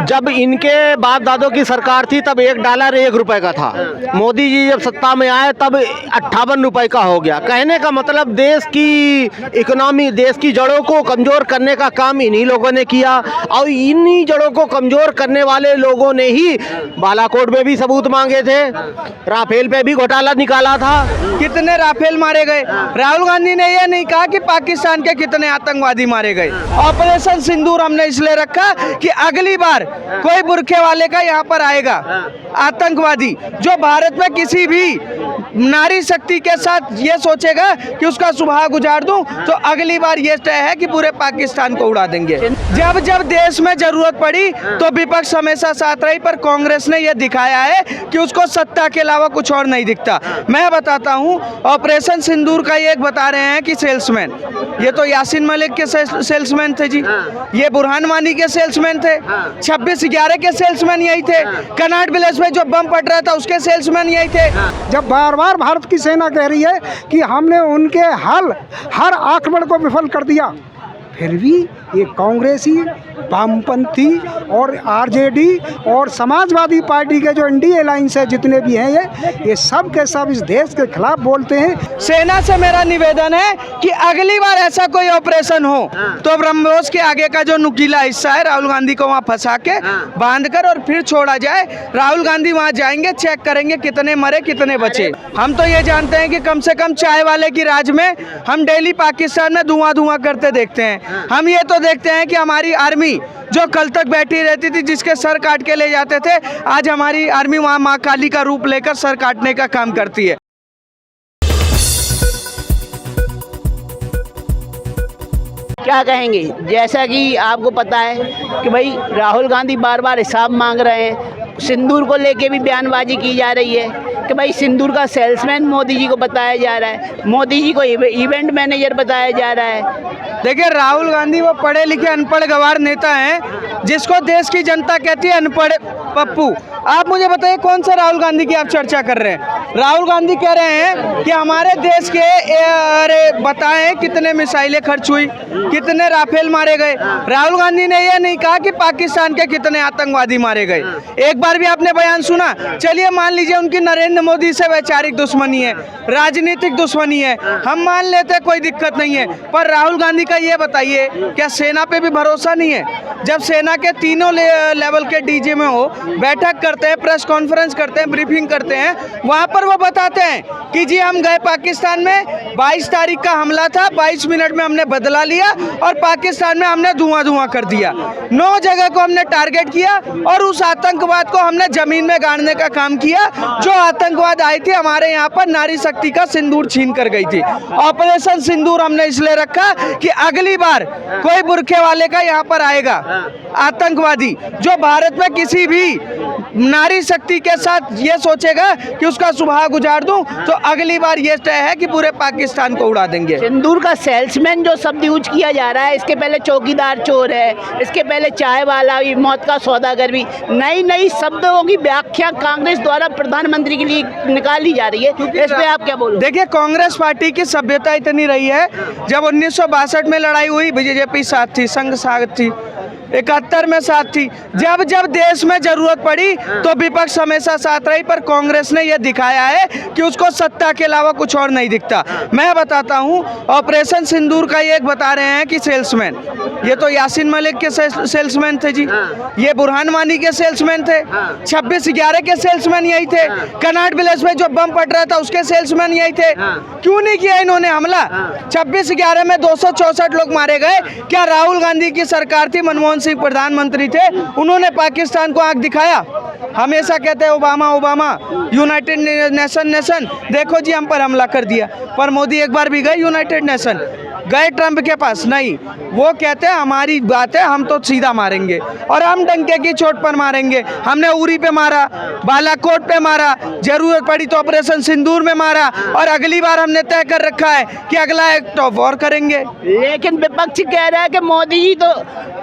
जब इनके बाप दादों की सरकार थी तब $1 1 का था। मोदी जी जब सत्ता में आए तब 58 रुपए का हो गया। कहने का मतलब देश की इकोनॉमी, देश की जड़ों को कमज़ोर करने का काम इन्हीं लोगों ने किया और इन्हीं जड़ों को कमज़ोर करने वाले लोगों ने ही बालाकोट में भी सबूत मांगे थे, राफेल पे भी घोटाला निकाला था। कितने राफेल मारे गए। राहुल गांधी ने यह नहीं कहा कि पाकिस्तान के कितने आतंकवादी मारे गए। ऑपरेशन सिंदूर हमने इसलिए रखा कि अगली बार कोई बुरखे वाले का यहाँ पर आएगा आतंकवादी जो भारत में किसी भी नारी शक्ति के साथ ये सोचेगा कि उसका सुभाग उजाड़ दूं, तो अगली बार ये तय है कि पूरे पाकिस्तान को उड़ा देंगे। जब जब देश में जरूरत पड़ी तो विपक्ष हमेशा साथ रही, पर कांग्रेस ने यह दिखाया है कि उसको सत्ता के अलावा कुछ और नहीं दिखता। मैं बताता हूं, ऑपरेशन सिंदूर का ये एक बता रहे हैं कि सेल्समैन, ये तो यासीन मलिक के सेल्समैन थे जी, ये बुरहान वानी के सेल्समैन थे, 26/11 के सेल्समैन यही थे, कनाट विलेज में जो बम पड़ रहा था उसके सेल्समैन यही थे। जब बार बार भारत की सेना कह रही है कि हमने उनके हर आक्रमण को विफल कर दिया, फिर भी ये कांग्रेसी, वामपंथी और आरजेडी और समाजवादी पार्टी के जो इंडिया अलायंस है जितने भी हैं ये सब के सब इस देश के खिलाफ बोलते हैं। सेना से मेरा निवेदन है कि अगली बार ऐसा कोई ऑपरेशन हो तो ब्रह्मोस के आगे का जो नुकीला हिस्सा है राहुल गांधी को वहाँ फंसा के बांध कर और फिर छोड़ा जाए। राहुल गांधी वहाँ जाएंगे, चेक करेंगे कितने मरे कितने बचे। हम तो ये जानते हैं कि कम से कम चाय वाले की राज में हम डेली पाकिस्तान में धुआं धुआं करते देखते हैं। हम ये तो देखते हैं कि हमारी आर्मी जो कल तक बैठी रहती थी, जिसके सर काट के ले जाते थे, आज हमारी आर्मी वहाँ माँ काली का रूप लेकर सर काटने का काम करती है। क्या कहेंगे, जैसा कि आपको पता है कि भाई राहुल गांधी बार बार हिसाब मांग रहे हैं, सिंदूर को लेके भी बयानबाजी की जा रही है कि भाई सिंदूर का सेल्समैन मोदी जी को बताया जा रहा है, मोदी जी को इवेंट मैनेजर बताया जा रहा है। देखिए, राहुल गांधी वो पढ़े लिखे अनपढ़ गवार नेता हैं जिसको देश की जनता कहती है अनपढ़ पप्पू। आप मुझे बताइए कौन सा राहुल गांधी की आप चर्चा कर रहे हैं? राहुल गांधी कह रहे हैं कि हमारे देश के अरे बताएं कितने मिसाइलें खर्च हुई, कितने राफेल मारे गए। राहुल गांधी ने यह नहीं कहा कि पाकिस्तान के कितने आतंकवादी मारे गए। एक बार भी आपने बयान सुना? चलिए मान लीजिए उनकी नरेंद्र मोदी से वैचारिक दुश्मनी है, राजनीतिक दुश्मनी है, हम मान लेते कोई दिक्कत नहीं है, पर राहुल गांधी का ये बताइए क्या सेना पे भी भरोसा नहीं है? जब सेना के तीनों लेवल के डीजी में हो, बैठक करते हैं, प्रेस कॉन्फ्रेंस करते हैं, ब्रीफिंग करते हैं, वहाँ पर वो बताते हैं कि जी हम गए पाकिस्तान में, 22 तारीख का हमला था, 22 मिनट में हमने बदला लिया और पाकिस्तान में हमने धुआं धुआं कर दिया। 9 जगह को हमने टारगेट किया और उस आतंकवाद को हमने जमीन में गाड़ने का काम किया। जो आतंकवाद आई थी हमारे यहाँ पर नारी शक्ति का सिंदूर छीन कर गई थी। ऑपरेशन सिंदूर हमने इसलिए रखा कि अगली बार कोई बुरखे वाले का यहाँ पर आएगा आतंकवादी जो भारत में किसी भी नारी शक्ति के साथ ये सोचेगा कि उसका सुभाग उजाड़ दूं, तो अगली बार ये तय है कि पूरे पाकिस्तान को उड़ा देंगे। सिंदूर का सेल्समैन जो शब्द यूज किया जा रहा है, इसके पहले चौकीदार चोर है, इसके पहले चाय वाला, मौत का सौदागर भी, नई नई शब्दों की व्याख्या कांग्रेस द्वारा प्रधानमंत्री के लिए निकाली जा रही है। इस पे आप क्या बोलोगे? देखिए, कांग्रेस पार्टी की सभ्यता इतनी रही है, जब 1962 में लड़ाई हुई बीजेपी साथ थी, संघ साथ थी, 71 में साथ थी। जब जब देश में जरूरत पड़ी तो विपक्ष हमेशा साथ रही, पर कांग्रेस ने यह दिखाया है कि उसको सत्ता के अलावा कुछ और नहीं दिखता। मैं बताता हूं, ऑपरेशन सिंदूर का ये एक बता रहे हैं कि सेल्समैन, ये तो यासीन मलिक के सेल्समैन थे जी, ये बुरहान वानी के सेल्समैन थे, 26/11 के सेल्समैन यही थे, कनाट विलेज में जो बम पड़ रहा था उसके सेल्समैन यही थे। क्यों नहीं किया इन्होंने हमला? 26/11 में 264 लोग मारे गए। क्या राहुल गांधी की सरकार थी, मनमोहन सिंह प्रधानमंत्री थे, उन्होंने पाकिस्तान को आंख दिखाया? हमेशा कहते हैं ओबामा यूनाइटेड नेशन, देखो जी हम पर हमला कर दिया। पर मोदी एक बार भी गए यूनाइटेड नेशन? गए ट्रंप के पास? नहीं। वो कहते हैं हमारी बात है, हम तो सीधा मारेंगे और हम डंके की चोट पर मारेंगे। हमने उरी पे मारा, बालाकोट पे मारा, जरूरत पड़ी तो ऑपरेशन सिंदूर में मारा, और अगली बार हमने तय कर रखा है कि अगला एक्ट ऑफ वॉर करेंगे। लेकिन विपक्ष कह रहा है कि मोदी जी तो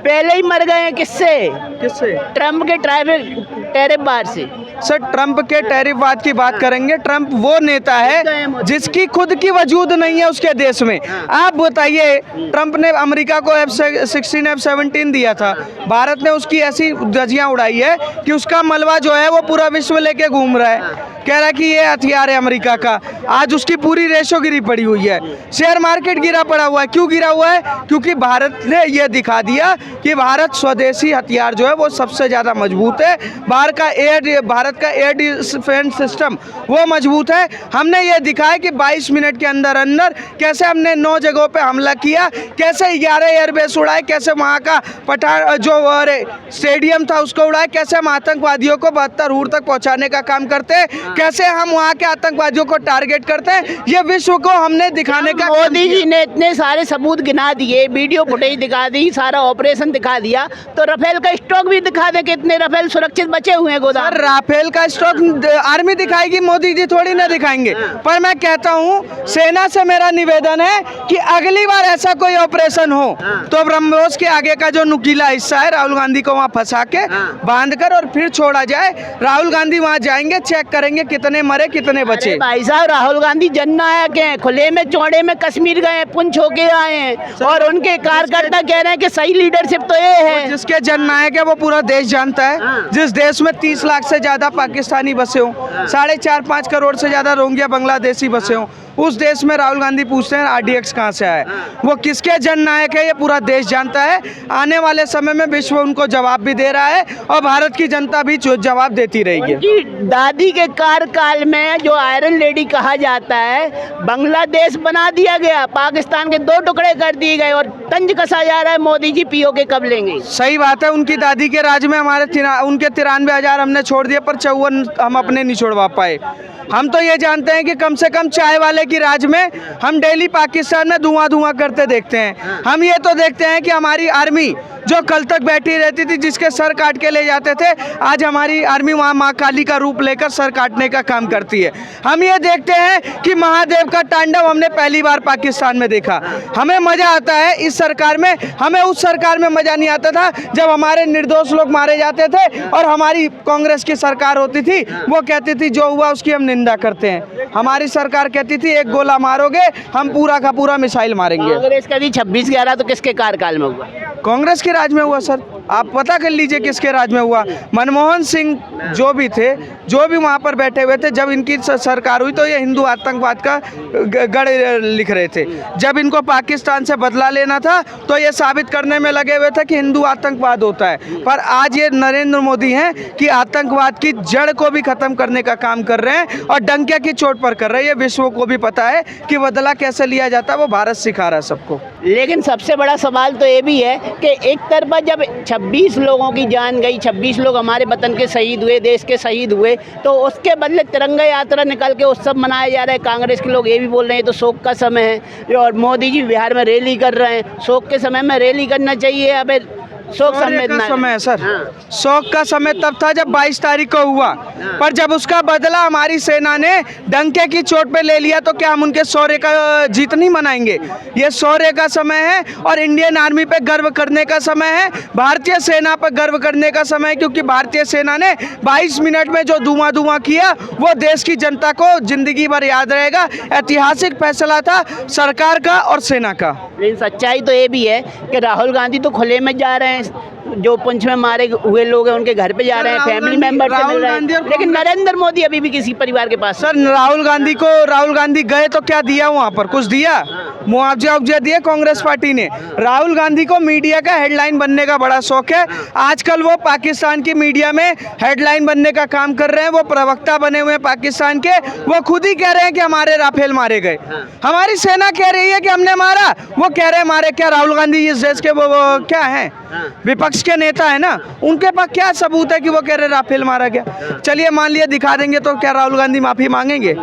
पहले ही मर गए हैं। किससे? किससे? ट्रंप के टैरिफ बार से। सर ट्रंप के टैरिफवाद की बात करेंगे। ट्रंप वो नेता है जिसकी खुद की वजूद नहीं है उसके देश में। आप बताइए, ट्रंप ने अमेरिका को F-16 F-17 दिया था, भारत ने उसकी ऐसी धज्जियां उड़ाई है कि उसका मलबा जो है वो पूरा विश्व लेके घूम रहा है, कह रहा है कि ये हथियार है अमेरिका का। आज उसकी पूरी रेशो गिरी पड़ी हुई है, शेयर मार्केट गिरा पड़ा हुआ है। क्यों गिरा हुआ है? क्योंकि भारत ने ये दिखा दिया कि भारत स्वदेशी हथियार जो है वो सबसे ज़्यादा मजबूत है। भारत का एयर डिफेंस सिस्टम वो मजबूत है। हमने ये दिखाया कि 22 मिनट के अंदर अंदर कैसे हमने 9 जगहों पे हमला किया, कैसे 11 एयरबेस उड़ाए, कैसे वहाँ का जो स्टेडियम था उसको उड़ाए, कैसे हम आतंकवादियों को 72 दूर तक पहुँचाने का काम करते हैं, कैसे हम वहाँ के आतंकवादियों को टारगेट करते हैं। ये विश्व को हमने दिखाने का मोदी जी ने इतने सारे सबूत गिना दिए, वीडियो फुटेज दिखा दी, सारा ऑपरेशन दिखा दिया, तो राफेल का स्टॉक भी दिखा दे कि इतने राफेल सुरक्षित बचे हुए हैं गोदाम। राफेल का स्टॉक आर्मी दिखाएगी, मोदी जी थोड़ी ना दिखाएंगे। पर मैं कहता हूँ सेना से मेरा निवेदन है कि अगली बार ऐसा कोई ऑपरेशन हो तो ब्रह्मोस के आगे का जो नुकीला हिस्सा है राहुल गांधी को वहाँ फंसा के बांध कर और फिर छोड़ा जाए। राहुल गांधी वहाँ जाएंगे, चेक करेंगे कितने मरे कितने बचे। भाई साहब, राहुल गांधी जननायक हैं, खुले में चौड़े में कश्मीर गए, पुंछ होके आए हैं, और उनके कार्यकर्ता कह रहे हैं कि सही लीडरशिप तो ये है। जिसके जननायक है वो पूरा देश जानता है। जिस देश में 30 लाख से ज़्यादा पाकिस्तानी बसे हों, 4.5-5 करोड़ से ज़्यादा रोहिंग्या बांग्लादेशी बसे हों, उस देश में राहुल गांधी पूछते हैं RDX कहाँ से आया। वो किसके जननायक है ये पूरा देश जानता है। आने वाले समय में विश्व उनको जवाब भी दे रहा है और भारत की जनता भी जवाब देती रहेगी। दादी के कार्यकाल में जो आयरन लेडी कहा जाता है, बांग्लादेश बना दिया गया, पाकिस्तान के 2 टुकड़े कर दिए गए और तंज कसा जा रहा है। मोदी जी POK कब लेंगे? सही बात है, उनकी दादी के राज में उनके 93,000 हमने छोड़ दिए, पर 54 हम अपने नहीं छोड़वा पाए। हम तो ये जानते हैं कि कम से कम चाय वाले की राज में हम डेली पाकिस्तान में धुआं करते देखते हैं। हम ये तो देखते हैं कि हमारी आर्मी जो कल तक बैठी रहती थी, जिसके सर काट के ले जाते थे, आज हमारी आर्मी वहाँ माँ काली का रूप लेकर सर काटने का काम करती है। हम ये देखते हैं कि महादेव का तांडव हमने पहली बार पाकिस्तान में देखा। हमें मज़ा आता है इस सरकार में, हमें उस सरकार में मज़ा नहीं आता था जब हमारे निर्दोष लोग मारे जाते थे और हमारी कांग्रेस की सरकार होती थी, वो कहती थी जो हुआ उसकी हम निंदा करते हैं। हमारी सरकार कहती थी एक गोला मारोगे हम पूरा का पूरा मिसाइल मारेंगे। कांग्रेस का 26/11 तो किसके कार्यकाल में हुआ? कांग्रेस के राज में हुआ सर। आप पता कर लीजिए किसके राज में हुआ। मनमोहन सिंह जो भी थे, जो भी वहाँ पर बैठे हुए थे, जब इनकी सरकार हुई तो ये हिंदू आतंकवाद का गढ़ लिख रहे थे। जब इनको पाकिस्तान से बदला लेना था तो ये साबित करने में लगे हुए थे कि हिंदू आतंकवाद होता है। पर आज ये नरेंद्र मोदी हैं कि आतंकवाद की जड़ को भी ख़त्म करने का काम कर रहे हैं और डंके की चोट पर कर रहे हैं। ये विश्व को भी पता है कि बदला कैसे लिया जाता है, वो भारत सिखा रहा है सबको। लेकिन सबसे बड़ा सवाल तो ये भी है कि एक तरफा जब 26 लोगों की जान गई, 26 लोग हमारे वतन के शहीद हुए, देश के शहीद हुए, तो उसके बदले तिरंगा यात्रा निकल के उत्सव मनाया जा रहा है। कांग्रेस के लोग ये भी बोल रहे हैं तो शोक का समय है, और मोदी जी बिहार में रैली कर रहे हैं। शोक के समय में रैली करना चाहिए, अबे शोक का समय है सर। शोक का समय तब था जब 22 तारीख को हुआ, पर जब उसका बदला हमारी सेना ने डंके की चोट पे ले लिया तो क्या हम उनके शौर्य का जीत नहीं मनाएंगे? ये शौर्य का समय है और इंडियन आर्मी पे गर्व करने का समय है, भारतीय सेना पर गर्व करने का समय है, क्योंकि भारतीय सेना ने 22 मिनट में जो धुआं किया वो देश की जनता को जिंदगी भर याद रहेगा। ऐतिहासिक फैसला था सरकार का और सेना का। लेकिन सच्चाई तो ये भी है कि राहुल गांधी तो खुले में जा रहे हैं, जो पुंछ में मारे हुए लोग हैं उनके घर पे जा रहे हैं, फैमिली मेंबर से मिल रहे हैं, लेकिन नरेंद्र मोदी अभी भी किसी परिवार के पास। सर राहुल गांधी गए तो क्या दिया वहाँ पर? कुछ दिया? मुआवजा दिया कांग्रेस पार्टी ने। राहुल गांधी को मीडिया का हेडलाइन बनने का बड़ा शौक है। आजकल वो पाकिस्तान की मीडिया में हेडलाइन बनने का काम कर रहे हैं। वो प्रवक्ता बने हुए हैं पाकिस्तान के। वो खुद ही कह रहे हैं कि हमारे राफेल मारे गए। हमारी सेना कह रही है कि हमने मारा, वो कह रहे हैं मारे। क्या राहुल गांधी इस देश के वो क्या हैं? विपक्ष के नेता है ना, उनके पास क्या सबूत है कि वो कह रहे राफेल मारा गया? चलिए मान लिया दिखा देंगे, तो क्या राहुल गांधी माफी मांगेंगे?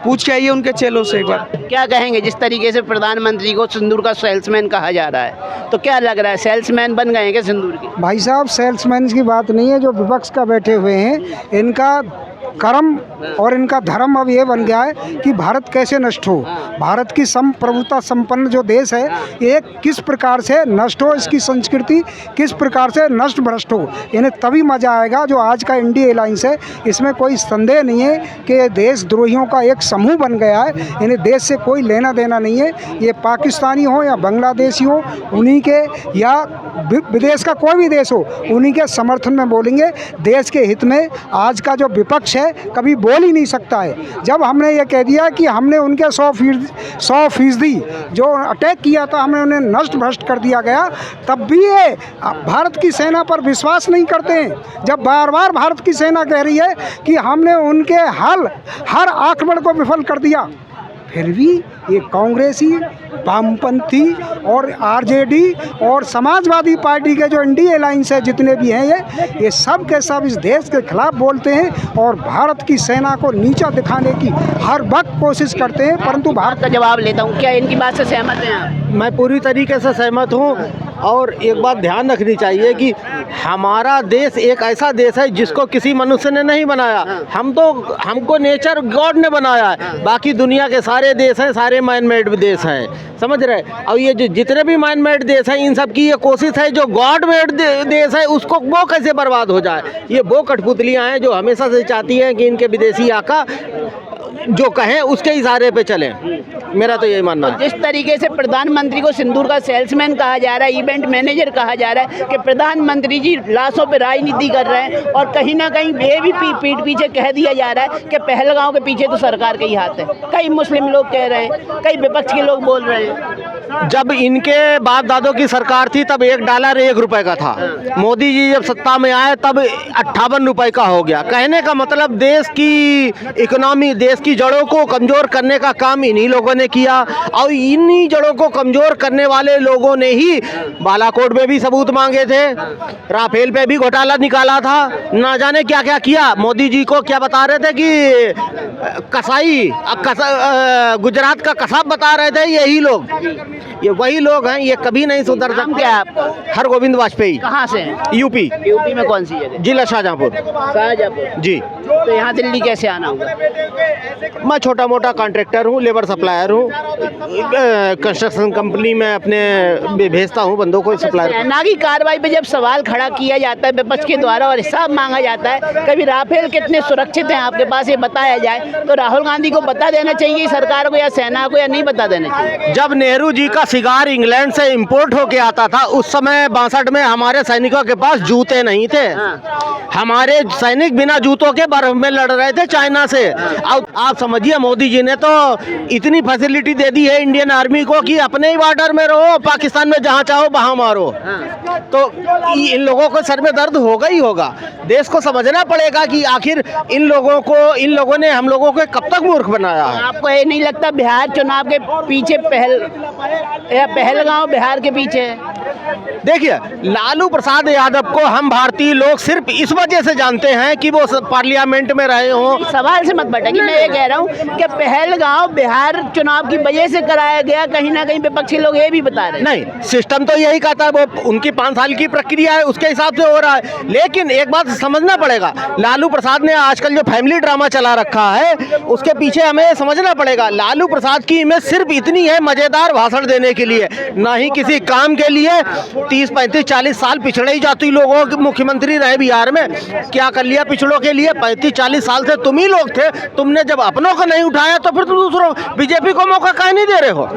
पूछ के आइए उनके चेलों से एक बार। क्या कहेंगे जिस तरीके से प्रधानमंत्री को सिंदूर का सेल्समैन कहा जा रहा है, तो क्या लग रहा है सेल्समैन बन गए हैं क्या सिंदूर के? भाई साहब सेल्समैन की बात नहीं है, जो विपक्ष का बैठे हुए हैं इनका कर्म और इनका धर्म अब ये बन गया है कि भारत कैसे नष्ट हो, भारत की संप्रभुता संपन्न जो देश है ये किस प्रकार से नष्ट हो, इसकी संस्कृति किस प्रकार से नष्ट भ्रष्ट हो। इन्हें तभी मज़ा आएगा। जो आज का इंडिया अलायंस है इसमें कोई संदेह नहीं है कि ये देशद्रोहियों का एक समूह बन गया है। इन्हें देश से कोई लेना देना नहीं है। ये पाकिस्तानी हो या बांग्लादेशी हो, उन्हीं के या विदेश का कोई भी देश हो, उन्हीं के समर्थन में बोलेंगे। देश के हित में आज का जो विपक्ष है कभी बोल ही नहीं सकता है। जब हमने ये कह दिया कि हमने उनके 100% जो अटैक किया था हमने उन्हें नष्ट भ्रष्ट कर दिया गया, तब भी ये भारत की सेना पर विश्वास नहीं करते हैं। जब बार बार भारत की सेना कह रही है कि हमने उनके हर आक्रमण को विफल कर दिया, फिर भी ये कांग्रेसी, वामपंथी और आरजेडी और समाजवादी पार्टी के जो इंडिया अलायंस है जितने भी हैं ये सब के सब इस देश के खिलाफ बोलते हैं और भारत की सेना को नीचा दिखाने की हर वक्त कोशिश करते हैं। परंतु भारत का जवाब लेता हूँ, क्या इनकी बात से सहमत हैं आप? मैं पूरी तरीके से सहमत हूँ। और एक बात ध्यान रखनी चाहिए कि हमारा देश एक ऐसा देश है जिसको किसी मनुष्य ने नहीं बनाया। हमको नेचर गॉड ने बनाया है। बाकी दुनिया के सारे देश हैं, सारे मैन मेड देश हैं, समझ रहे। और ये जो जितने भी मैन मेड देश हैं इन सब की ये कोशिश है जो गॉड मेड देश है उसको वो कैसे बर्बाद हो जाए। ये वो कठपुतलियाँ हैं जो हमेशा से चाहती हैं कि इनके विदेशी आका जो कहें उसके इशारे पे चलें। मेरा तो यही मानना है। जिस तरीके से प्रधानमंत्री को सिंदूर का सेल्समैन कहा जा रहा है, इवेंट मैनेजर कहा जा रहा है कि प्रधानमंत्री जी लाशों पे राजनीति कर रहे हैं, और कहीं ना कहीं ये भी पीठ पीछे कह दिया जा रहा है कि पहलगांव के पीछे तो सरकार का ही हाथ है। कई मुस्लिम लोग कह रहे हैं, कई विपक्ष के लोग बोल रहे हैं। जब इनके बाप दादों की सरकार थी तब $1 1 रुपए का था। मोदी जी जब सत्ता में आए तब 58 रुपए का हो गया। कहने का मतलब देश की इकोनॉमी, देश की जड़ों को कमज़ोर करने का काम इन्हीं लोगों ने किया। और इन्हीं जड़ों को कमज़ोर करने वाले लोगों ने ही बालाकोट में भी सबूत मांगे थे, राफेल पे भी घोटाला निकाला था, ना जाने क्या क्या किया। मोदी जी को क्या बता रहे थे कि कसाई, गुजरात का कसाब बता रहे थे यही लोग। ये वही लोग हैं, ये कभी नहीं सुधर सकते। क्या आप? हरगोविंद वाजपेयी। कहाँ से? यूपी। यूपी में कौन सी जगह? जिला शाहजहाँपुर। शाहजहाँपुर जी। तो यहाँ दिल्ली कैसे आना होगा? मैं छोटा मोटा कॉन्ट्रैक्टर हूँ, लेबर सप्लायर हूँ। कंस्ट्रक्शन कंपनी में अपने भेजता हूँ बंदों को सप्लायर। सेना की कार्रवाई पे जब सवाल खड़ा किया जाता है विपक्ष के द्वारा और हिसाब मांगा जाता है, कभी राफेल कितने सुरक्षित हैं आपके पास ये बताया जाए, तो राहुल गांधी को बता देना चाहिए सरकार को या सेना को, या नहीं बता देना चाहिए? जब नेहरू जी का सिगार इंग्लैंड से इंपोर्ट होके आता था उस समय 62 में हमारे सैनिकों के पास जूते नहीं थे। हमारे सैनिक बिना जूतों के बर्फ में लड़ रहे थे चाइना से। अब आप समझिए मोदी जी ने तो इतनी फैसिलिटी दे दी है इंडियन आर्मी को कि अपने ही बॉर्डर में रहो, पाकिस्तान में जहाँ चाहो वहाँ मारो। तो इन लोगों को सर में दर्द होगा ही होगा। देश को समझना पड़ेगा कि आखिर इन लोगों ने हम लोगों को कब तक मूर्ख बनाया है। आपको ये नहीं लगता बिहार चुनाव के पीछे पहलगांव बिहार के पीछे है? देखिए, लालू प्रसाद यादव को हम भारतीय लोग सिर्फ इस वजह से जानते हैं कि वो पार्लियामेंट में रहे हों। सवाल से मत भटकिए, मैं ये कह रहा हूँ कि पहलगांव बिहार चुनाव की वजह से कराया गया, कहीं ना कहीं विपक्षी लोग ये भी बता रहे हैं। नहीं, सिस्टम तो यही कहता है, वो उनकी 5 साल की प्रक्रिया है, उसके हिसाब से हो रहा है। लेकिन एक बात समझना पड़ेगा, लालू प्रसाद ने आजकल जो फैमिली ड्रामा चला रखा है उसके पीछे हमें समझना पड़ेगा। लालू प्रसाद की इमेज सिर्फ इतनी है मजेदार भाषण देने के लिए, ना ही किसी काम के लिए। 30, 35, 40 साल पिछड़े ही जाति लोगों के मुख्यमंत्री रहे बिहार में, क्या कर लिया पिछड़ों के लिए? 35, 40 साल से तुम ही लोग थे। तुमने जब अपनों को नहीं उठाया तो फिर तुम दूसरों बीजेपी को मौका काहे नहीं दे रहे हो?